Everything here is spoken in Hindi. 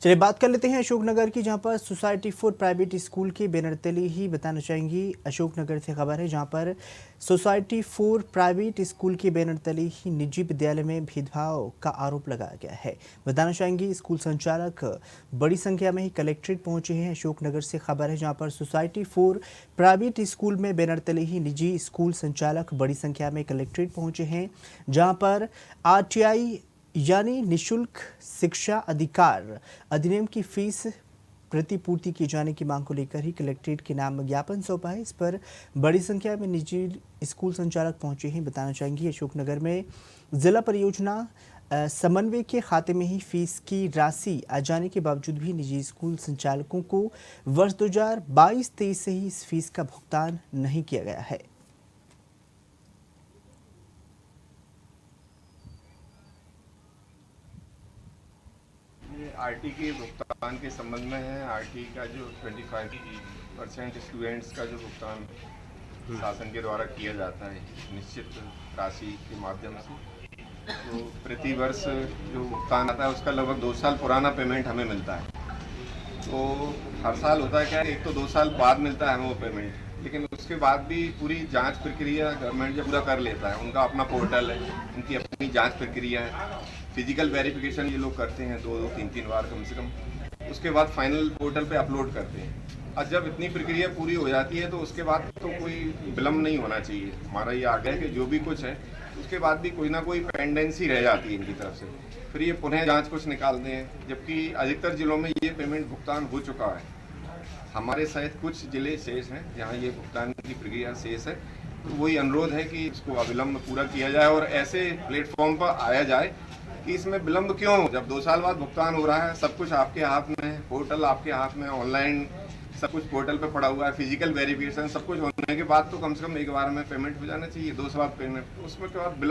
चलिए बात कर लेते हैं अशोकनगर की, जहां पर सोसाइटी फॉर प्राइवेट स्कूल की बैनर तले ही बताना चाहेंगी। अशोकनगर से खबर है, जहां पर सोसाइटी फॉर प्राइवेट स्कूल के बैनर तले ही निजी विद्यालय में भेदभाव का आरोप लगाया गया है। बताना चाहेंगी स्कूल संचालक बड़ी संख्या में ही कलेक्ट्रेट पहुंचे हैं। अशोकनगर से खबर है, जहां पर सोसाइटी फॉर प्राइवेट स्कूल में बैनर तले ही निजी स्कूल संचालक बड़ी संख्या में कलेक्ट्रेट पहुंचे हैं, जहां पर आरटीआई यानी निशुल्क शिक्षा अधिकार अधिनियम की फीस प्रतिपूर्ति किए जाने की मांग को लेकर ही कलेक्ट्रेट के नाम ज्ञापन सौंपा है। इस पर बड़ी संख्या में निजी स्कूल संचालक पहुंचे हैं। बताना चाहेंगे अशोकनगर में जिला परियोजना समन्वय के खाते में ही फीस की राशि आ जाने के बावजूद भी निजी स्कूल संचालकों को वर्ष 2022-23 से ही इस फीस का भुगतान नहीं किया गया है। आरटी के भुगतान के संबंध में है। आरटी का जो 25% स्टूडेंट्स का जो भुगतान शासन के द्वारा किया जाता है निश्चित राशि के माध्यम से, तो प्रति वर्ष जो भुगतान आता है उसका लगभग 2 साल पुराना पेमेंट हमें मिलता है। तो हर साल होता है क्या, एक तो 2 साल बाद मिलता है हमें वो पेमेंट, लेकिन उसके बाद भी पूरी जांच प्रक्रिया गवर्नमेंट जब पूरा कर लेता है, उनका अपना पोर्टल है, उनकी अपनी जांच प्रक्रिया है, फिजिकल वेरिफिकेशन ये लोग करते हैं 2-2, 3-3 बार कम से कम, उसके बाद फाइनल पोर्टल पे अपलोड करते हैं। और जब इतनी प्रक्रिया पूरी हो जाती है तो उसके बाद तो कोई विलम्ब नहीं होना चाहिए। हमारा ये आग्रह है कि जो भी कुछ है उसके बाद भी कोई ना कोई पेंडेंसी रह जाती है इनकी तरफ से, फिर ये पुनः जांच कुछ निकालते हैं, जबकि अधिकतर जिलों में ये पेमेंट भुगतान हो चुका है। हमारे सहित कुछ जिले शेष हैं जहाँ ये भुगतान की प्रक्रिया शेष है, तो वही अनुरोध है कि इसको अविलंब पूरा किया जाए और ऐसे प्लेटफॉर्म पर आया जाए कि इसमें विलंब क्यों हो। जब 2 साल बाद भुगतान हो रहा है, सब कुछ आपके हाथ में है, पोर्टल आपके हाथ में, ऑनलाइन सब कुछ पोर्टल पे पड़ा हुआ है, फिजिकल वेरिफिकेशन सब कुछ होने के बाद तो कम से कम एक बार में पेमेंट हो जाना चाहिए। 2 साल बाद पेमेंट, उसमें के बाद विलंब